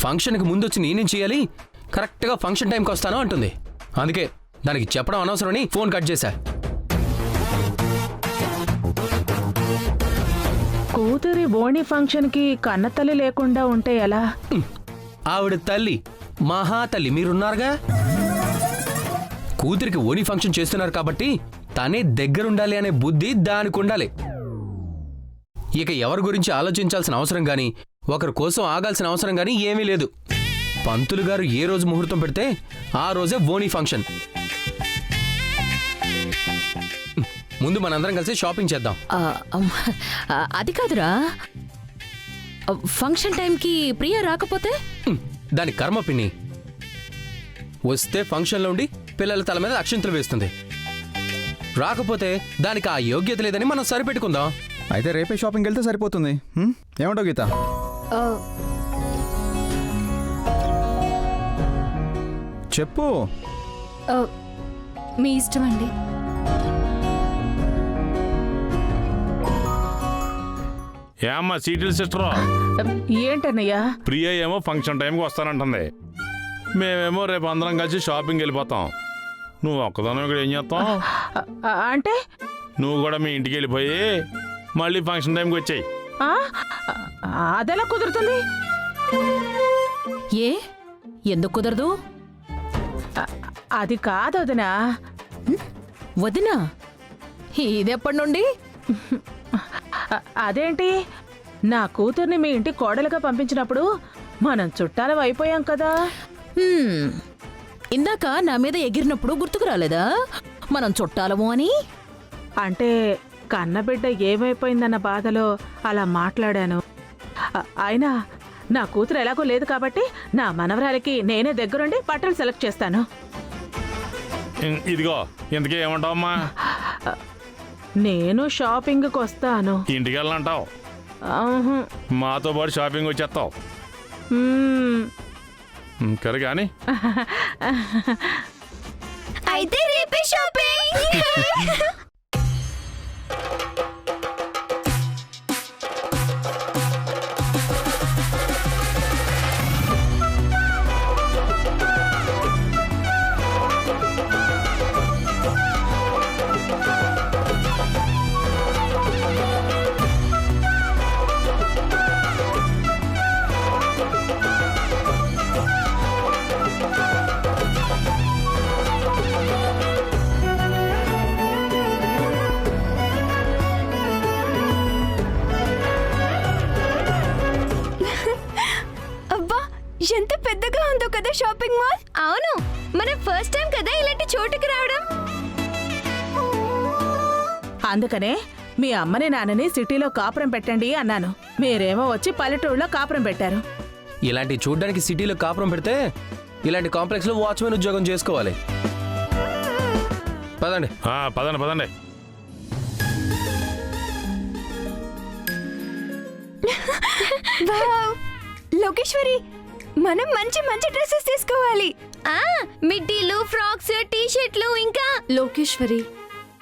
ఫంక్షన్కి ముందు వచ్చి నేనేం చేయాలి, కరెక్ట్గా ఫంక్షన్ టైంకి వస్తాను అంటుంది. అందుకే దానికి చెప్పడం అనవసరమని ఫోన్ కట్ చేశా. కూతురి బోణి ఫంక్షన్కి కన్నతల్లి లేకుండా ఉంటే ఎలా? ఆవిడ తల్లి మహాతల్లి మీరున్నారుగా. కూతురికి ఓని ఫంక్షన్ చేస్తున్నారు కాబట్టి తనే దగ్గరుండాలి అనే బుద్ధి దానికి ఉండాలి. ఇక ఎవరి గురించి ఆలోచించాల్సిన అవసరం గాని, ఒకరి కోసం ఆగాల్సిన అవసరం గాని ఏమీ లేదు. పంతులు గారు ఏ రోజు ముహూర్తం పెడితే ఆ రోజే ఓని ఫంక్షన్. ముందు మనందరం కలిసి షాపింగ్ చేద్దాం. అది కాదురా, ఫంక్షన్ టైంకి ప్రియ రాకపోతే? దాని కర్మ పిన్ని. వస్తే ఫంక్షన్లో ఉండి పిల్లల తల మీద అక్షింతలు వేస్తుంది. రాకపోతే దానికి ఆ యోగ్యత లేదని మనం సరిపెట్టుకుందాం. అయితే రేపే షాపింగ్కి వెళ్తే సరిపోతుంది. ఏమంటావు గీత? చెప్పు. మీ ఇష్టం అండి. ఏమ్మా సీటిల్ సిస్టరు, ఏంటన్నయ్యా? ప్రియ ఏమో ఫంక్షన్ టైంకి వస్తానంటుంది. మేమేమో రేపు అందరం కలిసి షాపింగ్ వెళ్ళిపోతాం. నువ్వు ఒక్కదానం ఇక్కడ ఏం చేస్తావు? అంటే నువ్వు కూడా మీ ఇంటికి వెళ్ళిపోయి మళ్ళీ ఫంక్షన్ టైంకి వచ్చాయి. అదెలా కుదురుతుంది? ఏ ఎందుకు కుదరదు? అది కాదు వదినా. వదినా? ఇదెప్పటి నుండి? అదేంటి, నా కూతుర్ని మీ ఇంటి కోడలుగా పంపించినప్పుడు మనం చుట్టాలం అయిపోయాం కదా. ఇందాక నా మీద ఎగిరినప్పుడు గుర్తుకు రాలేదా మనం చుట్టాలము అని? అంటే కన్నబిడ్డ ఏమైపోయిందన్న బాధలో అలా మాట్లాడాను. అయినా నా కూతురు ఎలాగో లేదు కాబట్టి నా మనవరాలికి నేనే దగ్గరుండి బట్టలు సెలెక్ట్ చేస్తాను. ఇదిగో ఇంతకీ ఏమంటావమ్మా? నేను షాపింగ్కి వస్తాను. ఇంటికి వెళ్ళంటావు, మాతో పాటు షాపింగ్ వచ్చేస్తావు. కరె కానీ అయితే రేపే షాపింగ్. ఎంత పెద్దగా ఉందో కదా షాపింగ్ మాల్. అవును, మన ఫస్ట్ టైం కదా ఇలాంటి చోటుకి రావడం. అందుకనే మీ అమ్మని నాన్నని సిటీలో కాపురం పెట్టండి అన్నాను. మీరేమో వచ్చి పల్లెటూరులో కాపురం పెట్టారు. ఇలాంటి చూడ్డానికి సిటీలో కాపురం పెడితే ఇలాంటి కాంప్లెక్స్ లో వాచ్మెన్ ఉద్యోగం చేసుకోవాలి. పదండి. పదండి పదండి. లోకేశ్వరి, మనం మంచి మంచి డ్రెస్సెస్ తీసుకోవాలి. మిడ్డీలు, ఫ్రాక్స్, టీ షర్ట్లు. ఇంకా లోకేశ్వరి,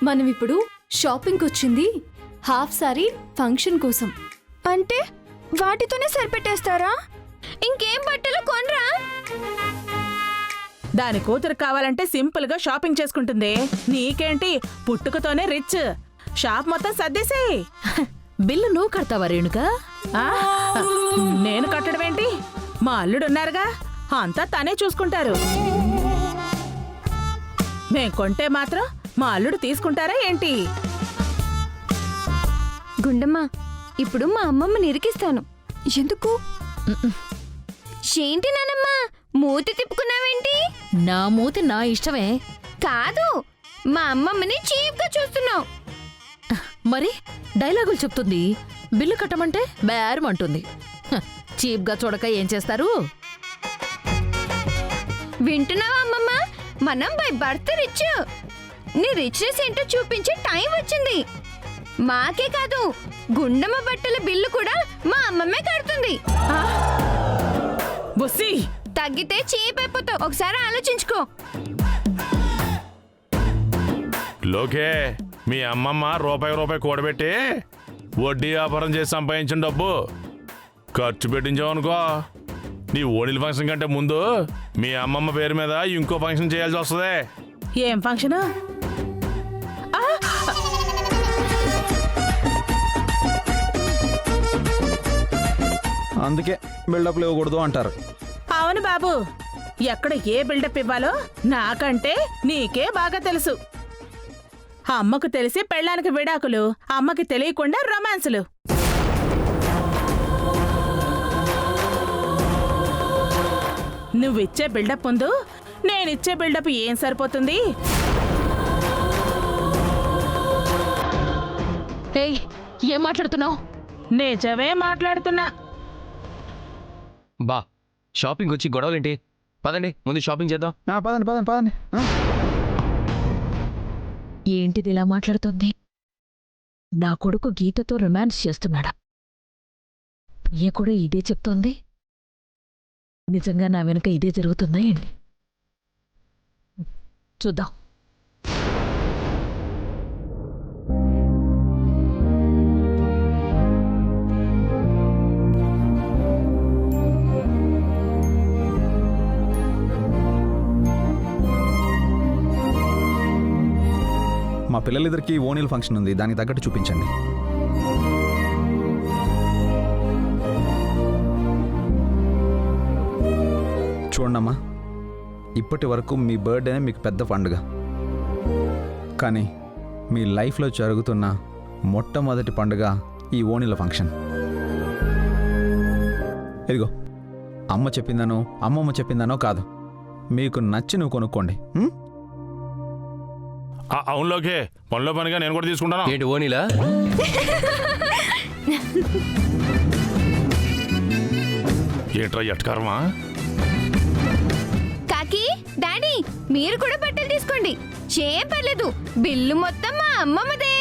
మనం ఇప్పుడు షాపింగ్ వచ్చింది హాఫ్ సారీ ఫంక్షన్ కోసం. అంటే వాటితోనే సరిపెట్టేస్తారా? ఇంకేం బట్టలు కొనరా? దాని కూతురు కావాలంటే సింపుల్ గా షాపింగ్ చేసుకుంటుంది. నీకేంటి, పుట్టుకతోనే రిచ్. షాప్ మొత్తం సర్దేసేయ్. బిల్లు నువ్వు కడతావా రేణుకా? నేను కట్టడం ఏంటి? మా అల్లుడున్నారుగా, అంతా తనే చూసుకుంటారు. మేం కొంటే మాత్రం మా అల్లుడు తీసుకుంటారా ఏంటి? గుండమ్మ, ఇప్పుడు మా అమ్మమ్మని ఇరికిస్తాను. ఎందుకు? ఏంటి నానమ్మ మూతి తిప్పుకున్నావేంటి? నా మూతి నా ఇష్టమే. కాదు, మా అమ్మమ్మని చీప్ గా చూస్తున్నావు. మరి డైలాగులు చెప్తుంది, బిల్లు కట్టమంటే బేరమంటుంది. చీప్ గా చూడక ఏం చేస్తారు? వింటున్నావా అమ్మమ్మ? మనం బై బర్త్ రిచ్. నీ రిచ్నెస్ ఏంటో చూపించే టైం వచ్చింది. మాకే కాదు, గుండమ్మ బట్టల బిల్లు కూడా మా అమ్మమ్మే కడుతుంది. బుస్సి, తగ్గితే చీప్ అయిపోతావు. ఒకసారి ఆలోచించుకో. లోకే, మీ అమ్మమ్మ రూపాయి కూడబెట్టి వడ్డీ వ్యాపారం చేసి సంపాదించిన డబ్బు ఖర్చు పెట్టించావనుకో, నీ ఓణిల ఫంక్షన్ కంటే ముందు మీ అమ్మమ్మ పేరు మీద ఇంకో ఫంక్షన్ చేయాల్సి వస్తుంది. ఏం ఫంక్షను? అందుకే బిల్డప్లు ఇవ్వకూడదు అంటారు. అవును బాబు, ఎక్కడ ఏ బిల్డప్ ఇవ్వాలో నాకంటే నీకే బాగా తెలుసు. అమ్మకు తెలిసి పెళ్ళానికి విడాకులు, అమ్మకి తెలియకుండా రొమాన్సులు. నువ్విచ్చే బిల్డప్ ముందు నేనిచ్చే బిల్డప్ ఏం సరిపోతుంది? ఏయ్, ఏం మాట్లాడుతున్నావు? నిజమే మాట్లాడుతున్నా. బా షాపింగ్ వచ్చి గొడవలేంటి? పదండి ముందు షాపింగ్ చేద్దాం. పదండి పదండి పదండి. ఏంటిది ఇలా మాట్లాడుతుంది? నా కొడుకు గీతతో రొమాన్స్ చేస్తున్నాడా? ప్రియ కూడా ఇదే చెప్తోంది. నిజంగా నా వెనుక ఇదే జరుగుతుందా ఏంటి? చూద్దాం. మా పిల్లలిద్దరికి ఓణీల ఫంక్షన్ ఉంది, దానికి తగ్గట్టు చూపించండి. చూడమ్మా, ఇప్పటి వరకు మీ బర్త్డేనే మీకు పెద్ద పండుగ. కానీ మీ లైఫ్లో జరుగుతున్న మొట్టమొదటి పండుగ ఈ ఓణీల ఫంక్షన్. ఇదిగో, అమ్మ చెప్పిందనో అమ్మమ్మ చెప్పిందనో కాదు, మీకు నచ్చి నువ్వు కొనుక్కోండి. అవునులోకే పనిలో పనిగా నేను కూడా తీసుకుంటాను. ఏంటి ఓణీలా? ఏంట్రా ఎట్కారమా? కాకి, డాడీ మీరు కూడా బట్టలు తీసుకోండి. ఏం పర్లేదు, బిల్లు మొత్తం మా అమ్మమ్మదే.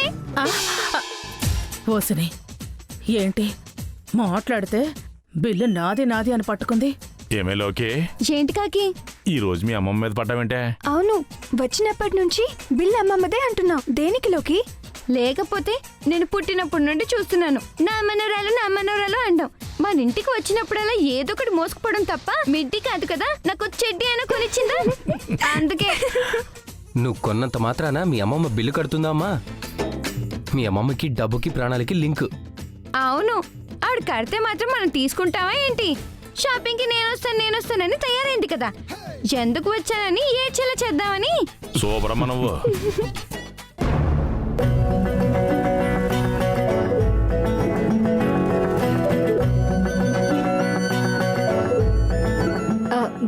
ఓసిని, ఏంటి మాట్లాడితే బిల్లు నాది నాది అని పట్టుకుంది? ఏమేలోకే, ఏంటి కాకి? ఈ రోజు మీ అమ్మమ్మ మీద పడ్డావంటే? అవును, వచ్చినప్పటి నుంచి బిల్ అమ్మమ్మదే అంటున్నావు. దేనికి లోకి? లేకపోతే నేను పుట్టినప్పటి నుండి చూస్తున్నాను, నా మనవరాలు అంటాం. మన ఇంటికి వచ్చినప్పుడల్లా ఏదో ఒకటి మోసుకుపోవడం తప్ప మిడ్డి కాదు కదా, నాకు చెడ్డి అయినా కొనిచ్చిందా? అందుకే. నువ్వు కొన్నంత మాత్రాన మీ అమ్మమ్మ బిల్లు కడుతుందా అమ్మా? మీ అమ్మమ్మకి డబ్బుకి ప్రాణాలకి లింక్. అవును, ఆవిడ కడితే మాత్రం మనం తీసుకుంటావా ఏంటి? షాపింగ్కి నేనొస్తానని తయారైంది కదా, ఎందుకు వచ్చానని ఏడ్చేలా చేద్దామని. సూపరమ్మ నువ్వు.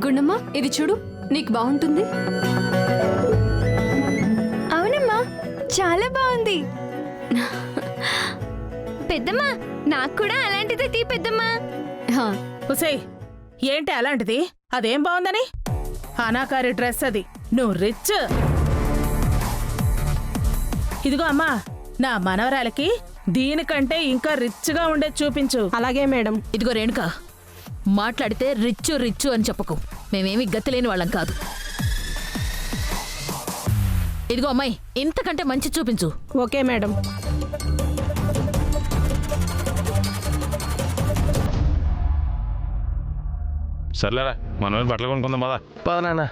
గుండమ్మ, ఇది చూడు, నీకు బాగుంటుంది. అవునమ్మా, చాలా బాగుంది. పెద్దమ్మా, నాకు కూడా అలాంటిదే తీ పెద్దమ్మా. హా, ఉసేయ్, ఏంటి అలాంటిది? అదేం బాగుందని? అనాకారి డ్రెస్ అది, నువ్వు రిచ్. ఇదిగో అమ్మా, నా మనవరాలకి దీనికంటే ఇంకా రిచ్గా ఉండేది చూపించు. అలాగే మేడం. ఇదిగో రేణుకా, మాట్లాడితే రిచ్చు రిచ్చు అని చెప్పకు. మేమేమి గతిలేని వాళ్ళం కాదు. ఇదిగో అమ్మాయి, ఇంతకంటే మంచి చూపించు. Okay madam. సర్లేరా, మనం బట్టలు కొనుక్కుందాం పదా. పద నాన్న.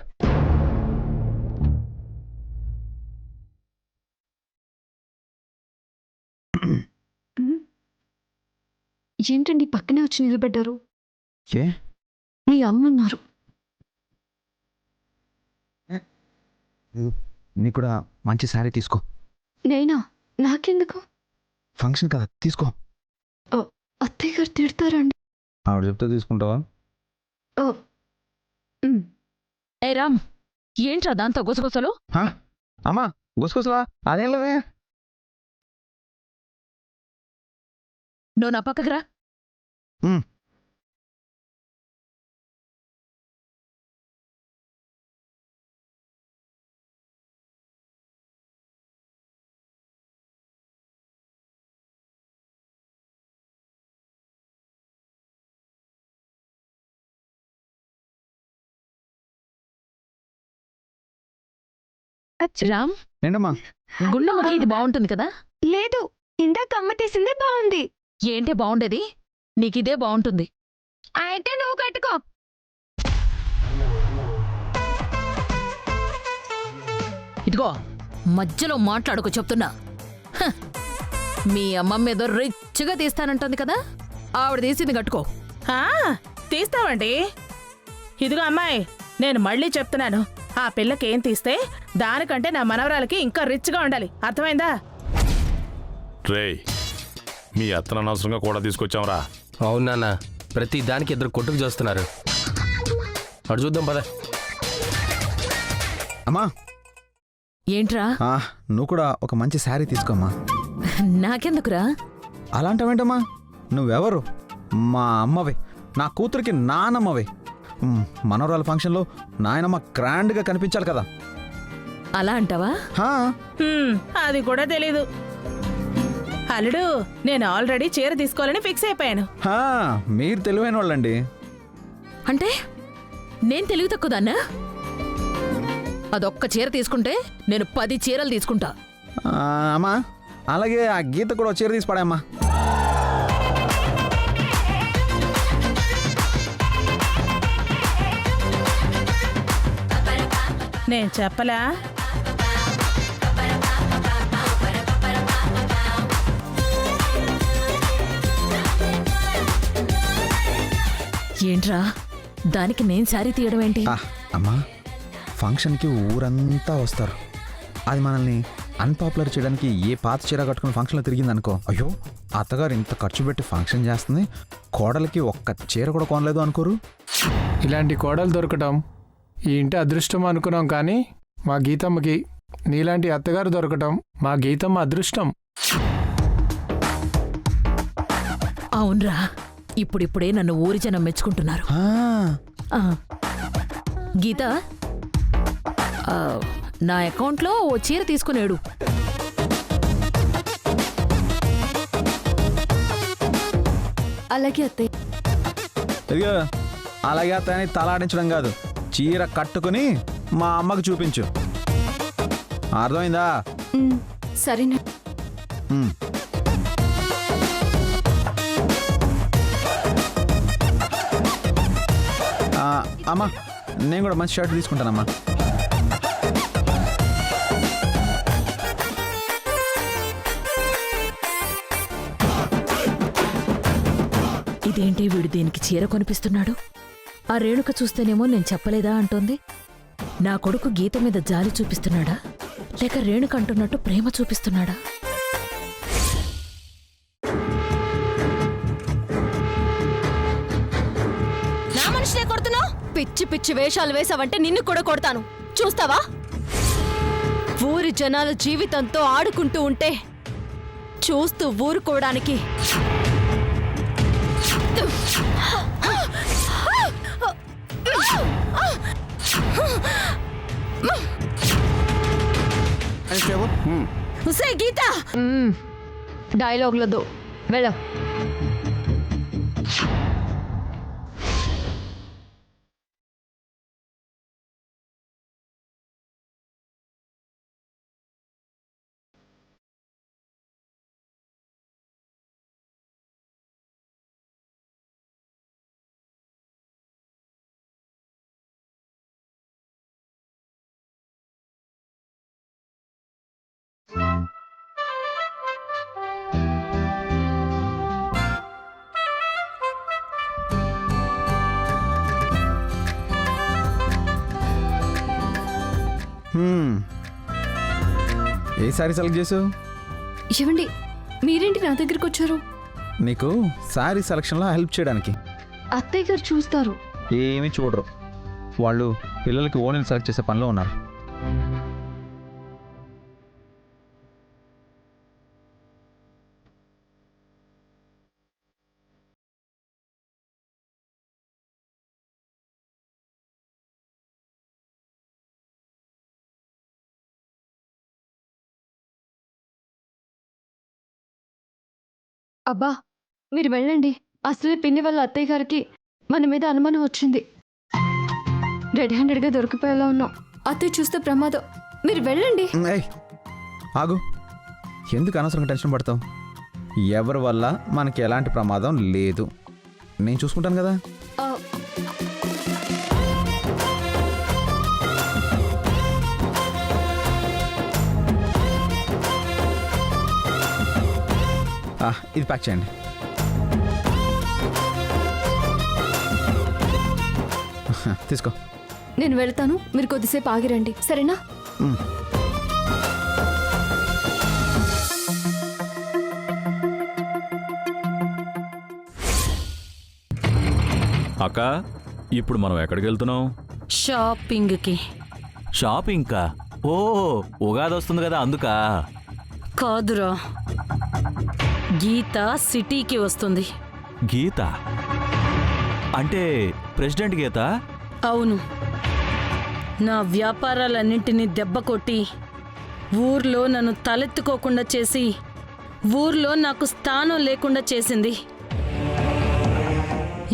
ఏంటండి పక్కనే వచ్చి నిలబడ్డారు? ఏ మీ అమ్మ ఉన్నారు. నీకు కూడా మంచి శారీ తీసుకో. నేనా? నాకెందుకు? ఫంక్షన్ కదా, తీసుకో. అత్తయ్య గారు తిడతారండి. ఆవిడ చెప్తే తీసుకుంటావా? ఏ రామ్, ఏంట్రా దాంతో గుసగుసలు? అమ్మా, గుసగుసలా? అదేం లేవే. నువ్వు నా పక్కకి రా. రామ్, ఏంటమ్మా? గుండమ్మకి ఇది బాగుంటుంది కదా? లేదు, ఇందాక అమ్మ తీసిందే బాగుంది. ఏంటే బాగుండేది? నీకిదే బాగుంటుంది. అయితే నువ్వు కట్టుకో. ఇదిగో మధ్యలో మాట్లాడుకో చెప్తున్నా. హ, మీ అమ్మమ్మ ఏదో రిచ్గా తీస్తానంటుంది కదా, ఆవిడ తీసింది కట్టుకో. ఆ, తీస్తామండి. ఇదిగో అమ్మాయి, నేను మళ్ళీ చెప్తున్నాను, ఆ పిల్లకేం తీస్తే దానికంటే నా మనవరాలకి ఇంకా రిచ్గా ఉండాలి. అర్థమైందా? రేయ్, మీ అత్తను అనవసరంగా కూడా తీసుకొచ్చాంరా. అవును నాన్న, ప్రతి దానికి ఇద్దరు కొట్టుకు చేస్తున్నారు. అటు చూద్దాం పద. అమ్మా ఏంట్రా? నువ్వు కూడా ఒక మంచి శారీ తీసుకోమ్మా. నాకెందుకురా? అలాంటివేంటమ్మా, నువ్వెవరు? మా అమ్మవే, నా కూతురికి నానమ్మవే. మనవరాల ఫంక్షన్లో నాయనమ్మ గ్రాండ్గా కనిపించాలి కదా. అలా అంటావా? హా, అది కూడా తెలీదు. అల్లుడు, నేను ఆల్రెడీ చీర తీసుకోవాలని ఫిక్స్ అయిపోయాను. హా, మీరు తెలివైన వాళ్ళండి. అంటే నేను తెలివి తక్కువదాన్నా? అదొక్క చీర తీసుకుంటే నేను 10 చీరలు తీసుకుంటా. అమ్మా, అలాగే ఆ గీత కూడా ఒక చీర తీసి పడాయమ్మా. నేను చెప్పలా? ఏంట్రా, దానికి నేను శారీ తీయడం ఏంటి? అమ్మా, ఫంక్షన్కి ఊరంతా వస్తారు. అది మనల్ని అన్పాపులర్ చేయడానికి ఏ పాత చీర కట్టుకుని ఫంక్షన్లో తిరిగిందనుకో, అయ్యో అత్తగారు ఇంత ఖర్చు పెట్టి ఫంక్షన్ చేస్తుంది, కోడలికి ఒక్క చీర కూడా కొనలేదు అనుకోరు. ఇలాంటి కోడలు దొరకటం ఈ ఇంటి అదృష్టం అనుకున్నాం, కానీ మా గీతమ్మకి నీలాంటి అత్తగారు దొరకటం మా గీతమ్మ అదృష్టం. అవునరా, ఇప్పుడిప్పుడే నన్ను ఊరి జనం మెచ్చుకుంటున్నారు. ఆ, గీత, నా అకౌంట్లో ఓ చీర తీసుకునేడు. అలాగే అత్తయ్య. ఇదిగో, అలాగే అతని తలాడించడం కాదు, చీర కట్టుకుని మా అమ్మకు చూపించు. అర్థమైందా? సరేనా? అమ్మా, నేను కూడా మంచి షర్ట్ తీసుకుంటానమ్మా. ఇదేంటి, వీడు దేనికి చీర కొనిపిస్తున్నాడు? ఆ రేణుక చూస్తేనేమో నేను చెప్పలేదా అంటోంది. నా కొడుకు గీత మీద జాలి చూపిస్తున్నాడా, లేక రేణుక అంటున్నట్టు ప్రేమ చూపిస్తున్నాడా? నా మనిషినే కొడుతున్నావు? పిచ్చి పిచ్చి వేషాలు వేసావంటే నిన్ను కూడా కొడతాను, చూస్తావా? ఊరి జనాల జీవితంతో ఆడుకుంటూ ఉంటే చూస్తూ ఊరుకోవడానికి గీత డైలాగ్లతో వెళ్ళ. ఏ శారీ సెలెక్ట్ చేసావు? ఏమండి, మీరేంటి నా దగ్గరికి వచ్చారు? నీకు శారీ సెలక్షన్లో హెల్ప్ చేయడానికి. అత్తయ్య గారు చూస్తారు. ఏమీ చూడరు, వాళ్ళు పిల్లలకి ఓనీలు సెలెక్ట్ చేసే పనిలో ఉన్నారు. అబ్బా, మీరు వెళ్ళండి. అసలే పిన్ని వాళ్ళ అత్తయ్య గారికి మన మీద అనుమానం వచ్చింది. రెడ్ హ్యాండెడ్గా దొరికిపోయేలా ఉన్నాం. అత్తయ్య చూస్తే ప్రమాదం. మీరు వెళ్ళండి. ఏయ్, ఆగు, ఎందుకు అనవసరంగా టెన్షన్ పడతావు? ఎవరి వల్ల మనకి ఎలాంటి ప్రమాదం లేదు, నేను చూసుకుంటాను కదా. ఆ, ఇది ప్యాక్ చేయండి. తీసుకో. నేను వెళ్తాను, మీరు కొద్దిసేపు ఆగిరండి, సరేనా? అక్క, ఇప్పుడు మనం ఎక్కడికి వెళ్తున్నాం? షాపింగ్కి. షాపింగ్కా? ఓ, ఉగాది వస్తుంది కదా అందుకా? కాదురా, గీత సిటీకి వస్తుంది. గీత అంటే ప్రెసిడెంట్ గీత? అవును, నా వ్యాపారాలన్నింటినీ దెబ్బ కొట్టి ఊర్లో నన్ను తలెత్తుకోకుండా చేసి ఊర్లో నాకు స్థానం లేకుండా చేసింది.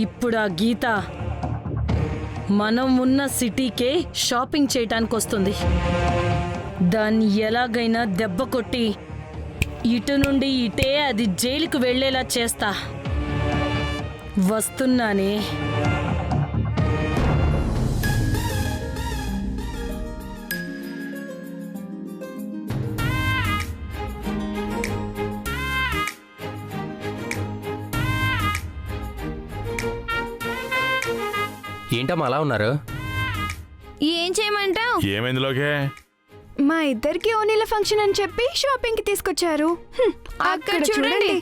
ఇప్పుడు ఆ గీత మనం ఉన్న సిటీకే షాపింగ్ చేయటానికి వస్తుంది. దాన్ని ఎలాగైనా దెబ్బ కొట్టి ఇటు నుండి ఇటే అది జైలుకు వెళ్ళేలా చేస్తా. వస్తున్నానే. ఏంటమ్మా అలా ఉన్నారు? ఏం చేయమంటావు? ఏమైంది లోకే? మా ఇద్దరికి ఓనీల ఫంక్షన్ అని చెప్పి షాపింగ్ కి తీసుకొచ్చారు. అక్కడ చూడండి.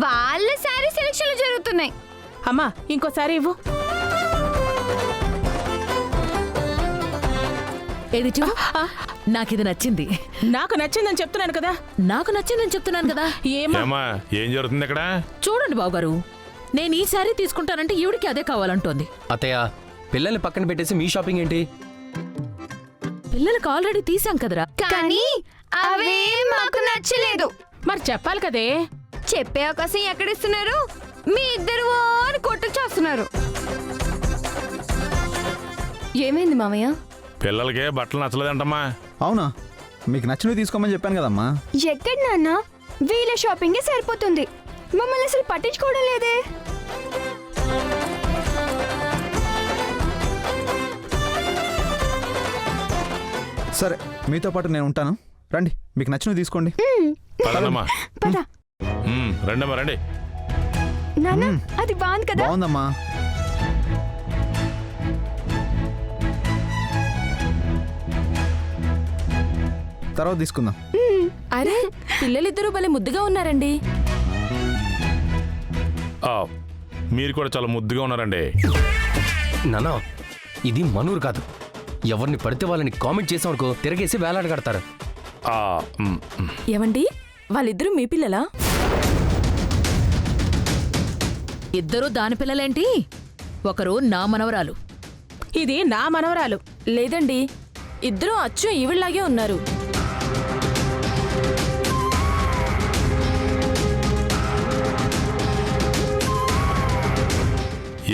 వాళ్ళ శారీ సెలక్షన్లు జరుగుతున్నాయి. అమ్మా ఇంకోసారి ఇవ్వు. ఏది చూడు, నాకిది నచ్చింది. నాకు నచ్చిందని చెప్తున్నాను కదా. నాకు నచ్చిందని చెప్తున్నాను కదా. ఏమా ఏం జరుగుతుంది ఇక్కడ? చూడండి బావగారు, నేను ఈ శారీ తీసుకుంటానంటే ఈవిడికి అదే కావాలంటోంది. అత్తయ్య, పిల్లల్ని పక్కన పెట్టేసి మీ షాపింగ్ ఏంటి? పిల్లలకు ఆల్రెడీ తీసాం కదరా. కానీ అవే మాకు నచ్చలేదు. మరి చెప్పాలి కదే. చెప్పే అవకాశం ఎక్కడిస్తున్నారు? మీ ఇద్దరు అని కొట్టు చేస్తున్నారు. ఏమైంది మామయ్య? పిల్లలకే బట్టలు నచ్చలేదంటమ్మా. అవునా? మీకు నచ్చినవి తీసుకోమని చెప్పాను కదమ్మా. ఎక్కడ నాన్న, వీళ్ళ షాపింగే సరిపోతుంది, మమ్మల్ని అసలు పట్టించుకోవడం లేదే. సరే, మీతో పాటు నేను ఉంటాను. రండి, మీకు నచ్చినవి తీసుకోండి. పదండమ్మా. పద రండమ్మా రండి. నాన్న, అది బాగుంది కదా. బాగుందమ్మా. తర్వాత తీసుకుందాం. అరే, పిల్లలిద్దరూ భలే ముద్దుగా ఉన్నారండి. ఆ, మీరు కూడా చాలా ముద్దుగా ఉన్నారండి. నానా, ఇది మనూరు కాదు. ఎవరిని పడితే వాళ్ళని కామెంట్ చేసామనుకో తిరగేసి వేలాడగడతారు. ఆ, ఏవండి, వాళ్ళిద్దరూ మీ పిల్లలా? ఇద్దరూ దాని పిల్లలేంటి? ఒకరు నా మనవరాలు. ఇది నా మనవరాలు. లేదండి, ఇద్దరూ అచ్చు ఈవిళ్లాగే ఉన్నారు.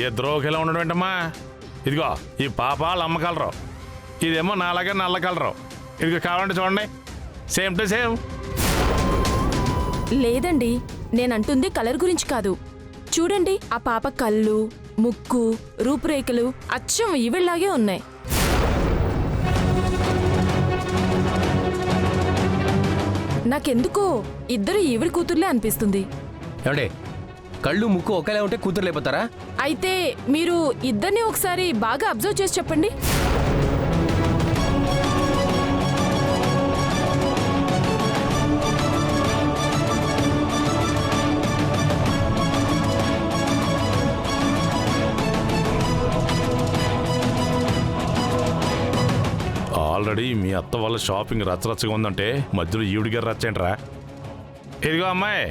ఏ ద్రోహిలా ఉండడం ఏంటమ్మా? ఇదిగో ఈ పాప వాళ్ళ అమ్మ కలరు, ఇదేమో నాలాగే నల్ల కలరు. ఇదిగో కావాలంటే చూడండి, సేమ్ టు సేమ్. లేదండి, నేనంటుంది కలర్ గురించి కాదు. చూడండి, ఆ పాప కళ్ళు, ముక్కు, రూపురేఖలు అచ్చం ఈవిళ్లాగే ఉన్నాయి. నాకెందుకో ఇద్దరు ఈవిడ కూతుర్లే అనిపిస్తుంది. ఏమండే, కళ్ళు ముక్కు ఒకేలా ఉంటే కూతురు లేకపోతారా? అయితే మీరు ఇద్దరిని ఒకసారి బాగా అబ్జర్వ్ చేసి చెప్పండి. ఆల్రెడీ మీ అత్త వాళ్ళ షాపింగ్ రచ్చరచ్చగా ఉందంటే మధ్యలో ఈవిడి గారు రచ్చేంట్రా. ఇదిగో అమ్మాయి,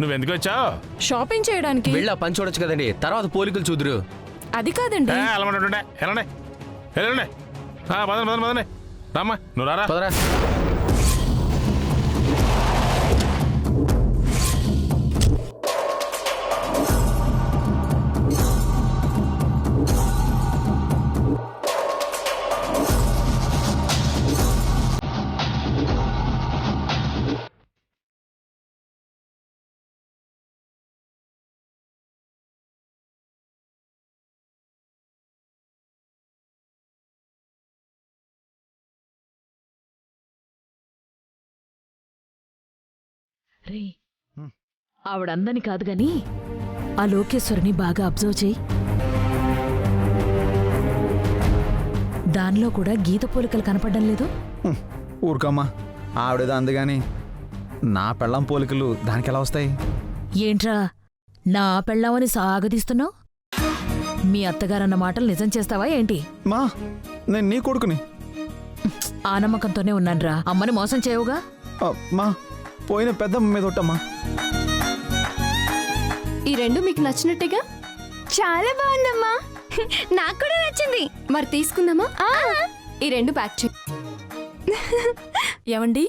నువ్వెందుకు వచ్చావు? షాపింగ్ చేయడానికి. వెళ్ళా పని చూడొచ్చు కదండి, తర్వాత పోలికలు చూదురు. అది కాదండి. వెళ్ళమంటుండే వెళ్ళండి వెళ్ళండి. పదండి పదండి పదండి. రామ్మా, నువ్వు రారా. పదరా. రే ఆవిడందని కాదు గాని ఆ లోకేశ్వరిని బాగా అబ్జర్వ్ చేయి. దానిలో కూడా గీత పోలికలు కనపడడం లేదు. ఊరుకమ్మా, ఆవిడేదో అందుగాని నా పెళ్ళం పోలికలు దానికి ఎలా వస్తాయి? ఏంట్రా నా పెళ్ళామని సాగదీస్తున్నావు? మీ అత్తగారన్న మాటలు నిజం చేస్తావా ఏంటి? మా నేను నీ కొడుకుని. ఆ నమ్మకంతోనే ఉన్నాన్రా. అమ్మని మోసం చేయవుగా. మా పోయిన పెద్దమ్మ మీద ఒట్టమ్మా. ఈ రెండు మీకు నచ్చినట్టుగా? చాలా బాగుందమ్మా. నాకు కూడా నచ్చింది. మరి తీసుకుందామా? ఈ రెండు ప్యాక్ చేయి. ఏమండి